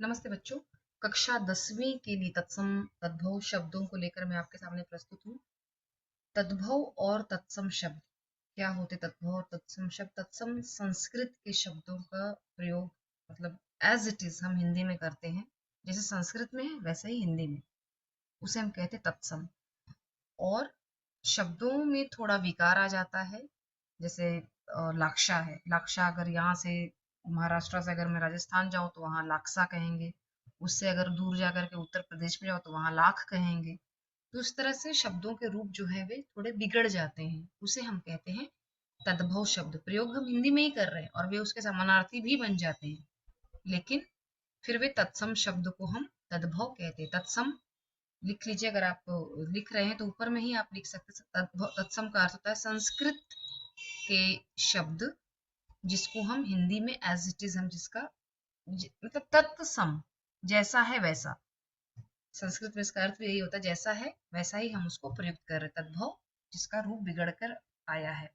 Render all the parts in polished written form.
नमस्ते बच्चों। कक्षा 10वीं के लिए तत्सम तद्भव शब्दों को लेकर मैं आपके सामने प्रस्तुत हूँ। तद्भव और तत्सम शब्द क्या होते? तद्भव और तत्सम शब्द, तत्सम संस्कृत के शब्दों का प्रयोग मतलब एज इट इज हम हिंदी में करते हैं, जैसे संस्कृत में है वैसे ही हिंदी में, उसे हम कहते हैं तत्सम। और शब्दों में थोड़ा विकार आ जाता है, जैसे लाक्षा है। लाक्षा अगर यहाँ से महाराष्ट्र से अगर मैं राजस्थान जाऊं तो वहां लाक्सा कहेंगे, उससे अगर दूर जाकर के उत्तर प्रदेश में जाओ तो वहां लाख कहेंगे। तो इस तरह से शब्दों के रूप जो है वे थोड़े बिगड़ जाते हैं, उसे हम कहते हैं तद्भव शब्द। प्रयोग हम हिंदी में ही कर रहे हैं और वे उसके समानार्थी भी बन जाते हैं, लेकिन फिर वे तत्सम शब्द को हम तद्भव कहते हैं। तत्सम लिख लीजिए, अगर आप लिख रहे हैं तो ऊपर में ही आप लिख सकते हैं। तत्सम का अर्थ होता है संस्कृत के शब्द जिसको हम हिंदी में एज इट इज हम जिसका मतलब तत्सम, जैसा है वैसा। संस्कृत में इसका अर्थ भी यही होता है, जैसा है वैसा ही हम उसको प्रयुक्त कर रहे हैं। तद्भव जिसका रूप बिगड़ कर आया है।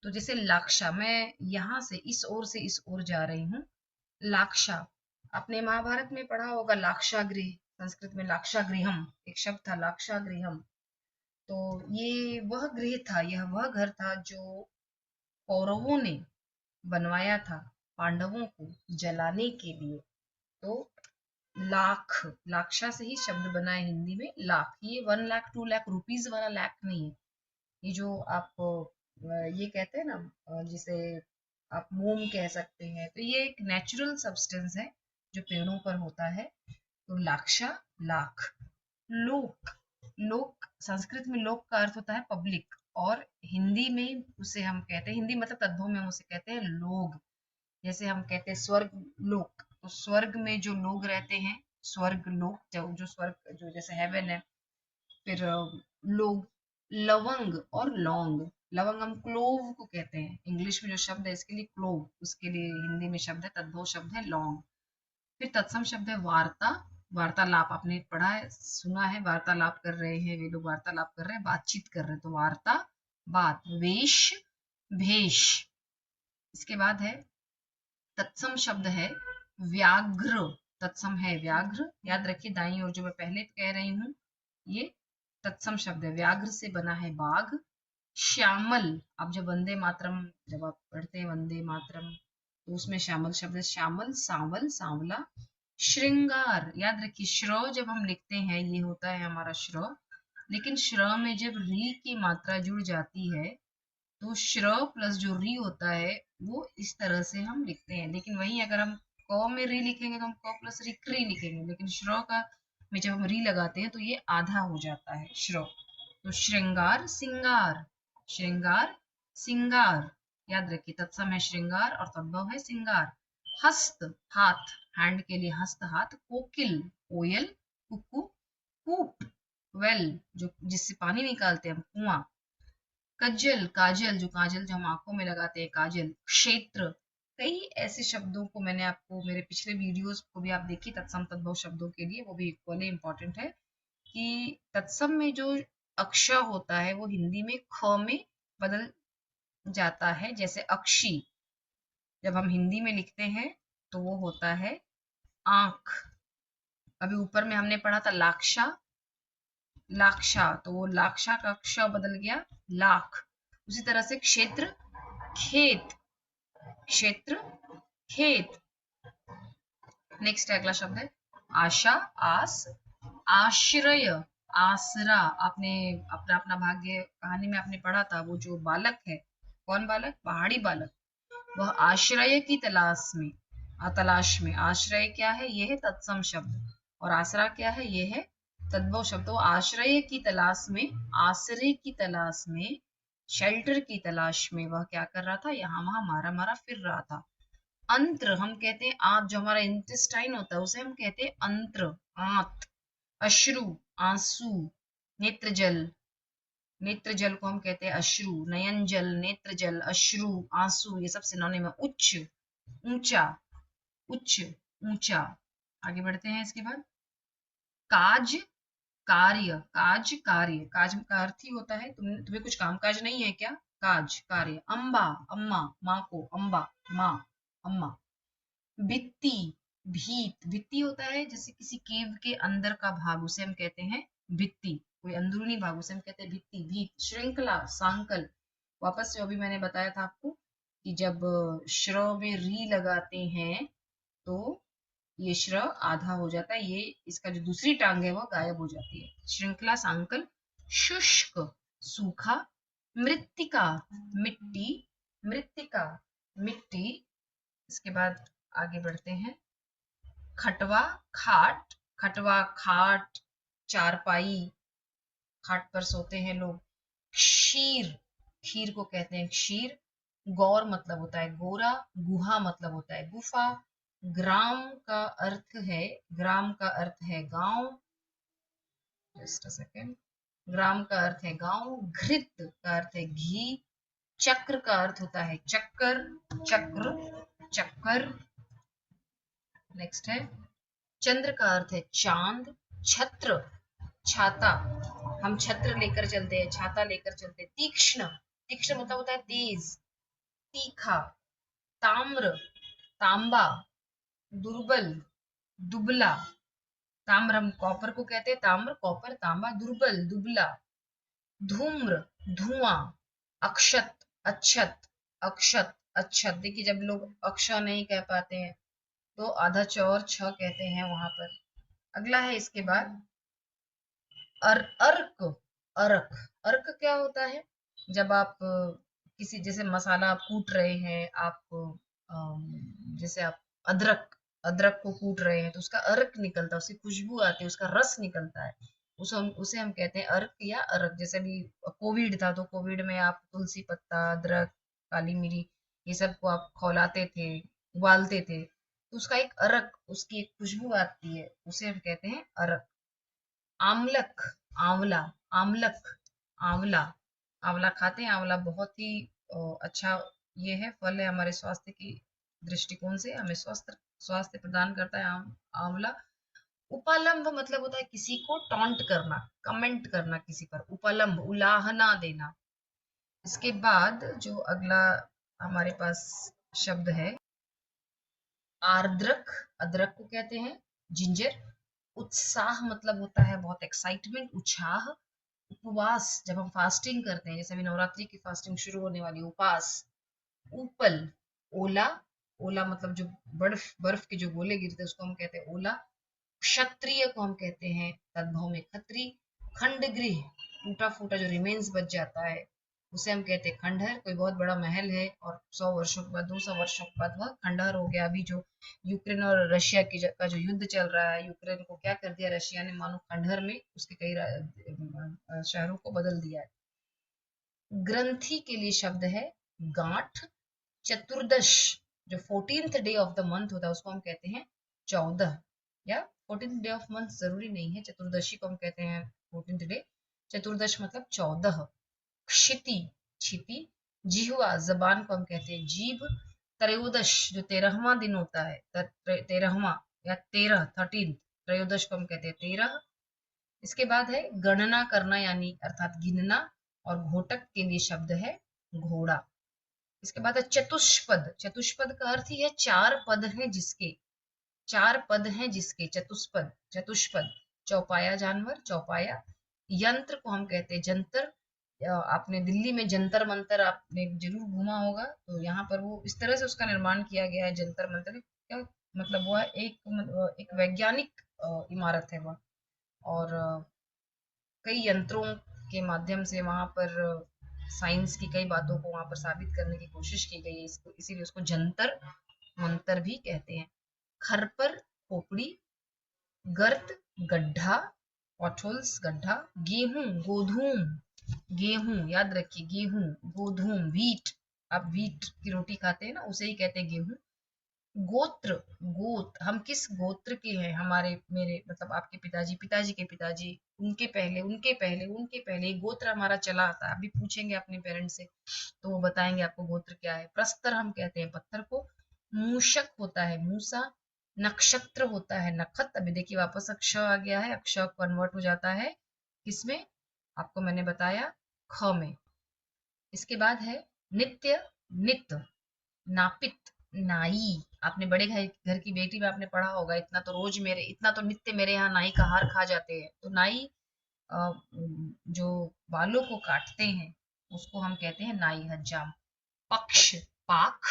तो जैसे लाक्षा, मैं यहाँ से इस ओर से इस ओर जा रही हूँ। लाक्षा, आपने महाभारत में पढ़ा होगा लाक्षागृह। संस्कृत में लाक्षागृहम एक शब्द था, लाक्षागृहम। तो ये वह गृह था, यह वह घर था जो कौरवों ने बनवाया था पांडवों को जलाने के लिए। तो लाख, लाक्षा से ही शब्द बना है हिंदी में लाख। ये 1 लाख 2 लाख रुपीज वाला लाख नहीं है। ये जो आप ये कहते हैं ना, जिसे आप मोम कह सकते हैं, तो ये एक नेचुरल सब्सटेंस है जो पेड़ों पर होता है। तो लाक्षा, लाख। लोक, लोक संस्कृत में लोक का अर्थ होता है पब्लिक, और हिंदी में उसे हम कहते हैं, हिंदी मतलब तद्भव में हम उसे कहते हैं लोग। जैसे हम कहते हैं स्वर्ग लोक, तो स्वर्ग में जो लोग रहते हैं, स्वर्ग लोक, जो स्वर्ग जो जैसे हेवन है। फिर लोग। लवंग और लौंग, लवंग हम क्लोव को कहते हैं, इंग्लिश में जो शब्द है इसके लिए क्लोव, उसके लिए हिंदी में शब्द है तद्भव शब्द है लौंग। फिर तत्सम शब्द है वार्ता, वार्तालाप। आपने पढ़ा है, सुना है, वार्तालाप कर रहे हैं, वे लोग वार्तालाप कर रहे हैं, बातचीत कर रहे हैं, तो वार्ता बात। वेश, भेष। इसके बाद है तत्सम शब्द है व्याघ्र। तत्सम है व्याघ्र, याद रखिए दाईं ओर जो मैं पहले कह रही हूँ ये तत्सम शब्द है। व्याघ्र से बना है बाघ। श्यामल, आप जब वंदे मातरम जब आप पढ़ते हैं वंदे मातरम, तो उसमें श्यामल शब्द है, श्यामल, सांवल, सांवला। श्रृंगार, याद रखिए श्र जब हम लिखते हैं ये होता है हमारा श्र, लेकिन श्र में जब री की मात्रा जुड़ जाती है तो श्र प्लस जो री होता है वो इस तरह से हम लिखते हैं। लेकिन वहीं अगर हम क में री लिखेंगे तो हम क प्लस री क्री लिखेंगे, लेकिन श्र का में जब हम री लगाते हैं तो ये आधा हो जाता है श्र। तो श्रृंगार, सिंगार, श्रृंगार, सिंगार। याद रखिए तत्सम है श्रृंगार और तद्भव है सिंगार। हस्त, हाथ, हैंड के लिए हस्त हाथ। कोकिल, कोयल, कुकू, कूप, वेल जो जिससे पानी निकालते हैं हम, कुआं। कज्जल, काजल, जो काजल जो हम आंखों में लगाते हैं, काजल। क्षेत्र, कई ऐसे शब्दों को मैंने आपको मेरे पिछले वीडियोस को भी आप देखिए तत्सम तद्भव शब्दों के लिए, वो भी इक्वली इंपॉर्टेंट है कि तत्सम में जो अक्षर होता है वो हिंदी में ख में बदल जाता है। जैसे अक्षी जब हम हिंदी में लिखते हैं तो वो होता है आंख। अभी ऊपर में हमने पढ़ा था लाक्षा, लाक्षा, तो वो लाक्षा का क्ष बदल गया लाख। उसी तरह से क्षेत्र, खेत, क्षेत्र, खेत। नेक्स्ट अगला शब्द है आशा, आस, आश्रय, आसरा। आपने अपना अपना भाग्य कहानी में आपने पढ़ा था, वो जो बालक है, कौन बालक? पहाड़ी बालक, वह आश्रय की तलाश में, तलाश में। आश्रय क्या है? यह है तत्सम शब्द। और आसरा क्या है? यह है तद्भव शब्द। तो आश्रय की तलाश में, आश्रय की तलाश में, शेल्टर की तलाश में वह क्या कर रहा था? यहाँ वहां मारा मारा फिर रहा था। अंत्र, हम कहते हैं आंत, जो हमारा इंटेस्टाइन होता है उसे हम कहते हैं अंत्र, आंत। अश्रु, आंसू। नेत्र जल, नेत्र जल को हम कहते हैं अश्रु। नयन जल, नेत्र जल, अश्रु, आंसू, ये सब सिनोनिम है। उच्च, ऊंचा, उच्च, ऊंचा। आगे बढ़ते हैं इसके बाद काज, कार्य, काज, कार्य। काज का अर्थ ही होता है तुम्हें कुछ काम काज नहीं है क्या? काज, कार्य। अम्बा, अम्मा, माँ को, अम्बा, माँ, अम्मा। भित्ति, भीत, भित्ति होता है जैसे किसी केव के अंदर का भाग, उसे हम कहते हैं भित्ति, कोई अंदरूनी भाग, उसे हम कहते हैं भित्ति। भीत, श्रृंखला, सांकल, वापस से अभी मैंने बताया था आपको कि जब श्र में री लगाते हैं तो ये श्र आधा हो जाता है, ये इसका जो दूसरी टांग है वो गायब हो जाती है। श्रृंखला, सांकल। शुष्क, सूखा। मृत्तिका, मिट्टी, मृत्तिका, मिट्टी। इसके बाद आगे बढ़ते हैं। खटवा, खाट, खटवा, खाट, चारपाई, खाट पर सोते हैं लोग। क्षीर, खीर को कहते हैं क्षीर। गौर मतलब होता है गोरा, गुहा मतलब होता है गुफा। ग्राम का अर्थ है, ग्राम का अर्थ है गांव, जस्ट अ सेकेंड, ग्राम का अर्थ है गांव। घृत का अर्थ है घी। चक्र का अर्थ होता है चक्कर, चक्र, चक्कर। नेक्स्ट है चंद्र का अर्थ है चांद। छत्र, छाता, हम छत्र लेकर चलते हैं, छाता लेकर चलते हैं। तीक्ष्ण, तीक्ष्ण मतलब होता है तेज, तीखा। ताम्र, तांबा। दुर्बल, दुबला, ताम्र हम कॉपर को कहते हैं, ताम्र, कॉपर, तांबा। दुर्बल, दुबला। धूम्र, धुआं। अक्षत, अच्छत, अक्षत, अच्छत। देखिए जब लोग अक्ष नहीं कह पाते हैं तो आधा च और छ कहते हैं वहां पर। अगला है इसके बाद अर्क, अर्क, अर्क क्या होता है? जब आप किसी जैसे मसाला आप कूट रहे हैं, आप जैसे आप अदरक, अदरक को कूट रहे हैं तो उसका अर्क निकलता है, उसकी खुशबू आती है, उसका रस निकलता है, उसे हम कहते हैं अर्क या अरक। जैसे अभी कोविड था तो कोविड में आप तुलसी पत्ता, अदरक, काली मिरी, ये सब को आप खौलाते थे, उबालते थे, तो उसका एक अर्क, उसकी एक खुशबू आती है, उसे हम कहते हैं अर्क। आमलक, आंवला, आमलक, आंवला, आंवला खाते हैं। आंवला बहुत ही अच्छा ये है, फल है, हमारे स्वास्थ्य की दृष्टिकोण से हमें स्वास्थ्य स्वास्थ्य प्रदान करता है आंवला। उपालंब मतलब होता है किसी को टॉन्ट करना, कमेंट करना किसी पर, उपालंब, उलाहना देना। इसके बाद जो अगला हमारे पास शब्द है आर्द्रक, अदरक को कहते हैं। जिंजर, उत्साह मतलब होता है बहुत एक्साइटमेंट, उत्साह। उपवास, जब हम फास्टिंग करते हैं, जैसे अभी नवरात्रि की फास्टिंग शुरू होने वाली, उपास। ऊपल, ओला, ओला मतलब जो बर्फ बर्फ के जो गोले गिरते हैं उसको हम कहते हैं ओला। क्षत्रिय को हम कहते हैं तद्भव में खत्री। खंडगृह, टूटा फूटा जो रिमेन्स बच जाता है उसे हम कहते हैं खंडहर। कोई बहुत बड़ा महल है और 100 वर्षों के बाद, 200 वर्षों के बाद वह खंडहर हो गया। अभी जो यूक्रेन और रशिया का जो युद्ध चल रहा है, यूक्रेन को क्या कर दिया रशिया ने, मानो खंडहर में उसके कई शहरों को बदल दिया है। ग्रंथि के लिए शब्द है गांठ। चतुर्दश, जो 14th day of the month होता है उसको हम कहते हैं 14, या 14th डे ऑफ मंथ जरूरी नहीं है, चतुर्दशी को हम कहते हैं 14th डे। चतुर्दश मतलब 14। क्षिति, क्षिति। जिह्वा, जबान को हम कहते हैं जीभ। त्रयोदश, जो 13वां दिन होता है, 13वां या 13 त्रयोदश को हम कहते हैं 13। इसके बाद है गणना करना, यानी अर्थात गिनना, और घोटक के लिए शब्द है घोड़ा। इसके बाद है चतुष्पद, चतुष्पद का अर्थ ही है चार पद हैं जिसके, चार पद हैं जिसके, चतुष्पद, चतुष्पद। चौपाया जानवर, चौपाया। यंत्र को हम कहते हैं जंतर। आपने दिल्ली में जंतर मंतर आपने जरूर घूमा होगा, तो यहाँ पर वो इस तरह से उसका निर्माण किया गया है जंतर मंतर। क्या मतलब, वो एक वैज्ञानिक इमारत है वह, और कई यंत्रों के माध्यम से वहां पर साइंस की कई बातों को वहां पर साबित करने की कोशिश की गई है, इसको इसीलिए उसको जंतर मंतर भी कहते हैं। खरपर, खोपड़ी। गर्त, गड्ढा, पॉटहोल्स, गड्ढा। गेहूं, गोधूम, गेहूं याद रखिए, गेहूं, गोधूम, व्हीट, आप व्हीट की रोटी खाते हैं ना, उसे ही कहते हैं गेहूं। गोत्र, गोत, हम किस गोत्र के हैं, हमारे मेरे मतलब आपके पिताजी, पिताजी के पिताजी, उनके पहले, उनके पहले, उनके पहले, गोत्र हमारा चला आता है। अभी पूछेंगे अपने पेरेंट्स से तो वो बताएंगे आपको गोत्र क्या है। प्रस्तर हम कहते हैं पत्थर को। मूषक होता है मूसा। नक्षत्र होता है नखत। अभी देखिए वापस अक्ष आ गया है, अक्ष कन्वर्ट हो जाता है किसमें, आपको मैंने बताया ख में। इसके बाद है नित्य, नित, नापित, नाई, आपने बड़े घर की बेटी में आपने पढ़ा होगा, इतना तो नित्य मेरे यहाँ नाई का हार खा जाते हैं। तो नाई अ, जो बालों को काटते हैं उसको हम कहते हैं नाई हज्जाम। पक्ष, पाख,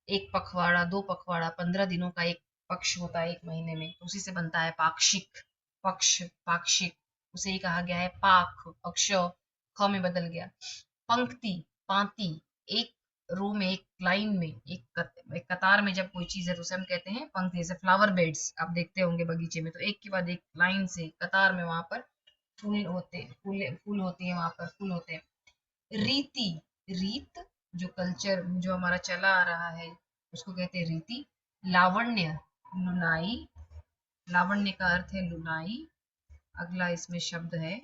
एक पखवाड़ा, दो पखवाड़ा, 15 दिनों का एक पक्ष होता है एक महीने में, तो उसी से बनता है पाक्षिक। पक्ष, पाक्षिक, उसे ही कहा गया है पाख, अक्ष ख में बदल गया। पंक्ति, पांति, एक रो में, एक लाइन में, एक कतार में जब कोई चीज है तो उसे हम कहते हैं पंक्ति। जैसे फ्लावर बेड्स आप देखते होंगे बगीचे में, तो एक के बाद एक लाइन से कतार में वहां पर फूल होते हैं, वहां पर फूल होते हैं। रीति, रीत, जो कल्चर जो हमारा चला आ रहा है उसको कहते हैं रीति। लावण्य, लुनाई, लावण्य का अर्थ है लुनाई। अगला इसमें शब्द है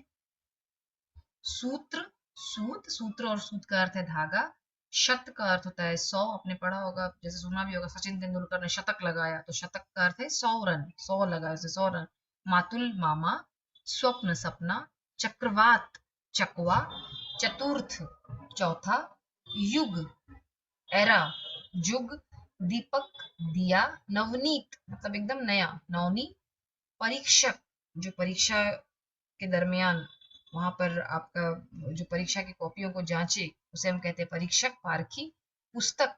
सूत्र, सूत, सूत्र और सूत का अर्थ है धागा। शत का अर्थ होता है 100, आपने पढ़ा होगा, जैसे सुना भी होगा सचिन तेंदुलकर ने शतक लगाया, तो शतक का अर्थ है 100 रन, 100 लगाया उसे 100 रन। मातुल, मामा। स्वप्न, सपना। चक्रवात, चकवा। चतुर्थ, चौथा। युग, एरा, जुग। दीपक, दिया। नवनीत मतलब एकदम नया, नवनी। परीक्षक, जो परीक्षा के दरमियान वहां पर आपका जो परीक्षा की कॉपियों को जांचे उसे हम कहते हैं परीक्षक, पारखी। पुस्तक,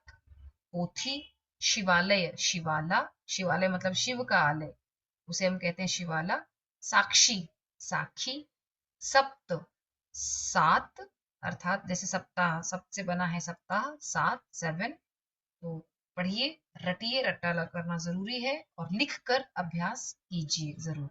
पोथी। शिवालय, शिवाला, शिवालय मतलब शिव का आलय, उसे हम कहते हैं शिवाला। साक्षी, साखी। सप्त, सात, अर्थात जैसे सप्ताह, सप्त से बना है सप्ताह, सात, 7। तो पढ़िए, रटिए, रट्टा करना जरूरी है और लिख कर अभ्यास कीजिए जरूर।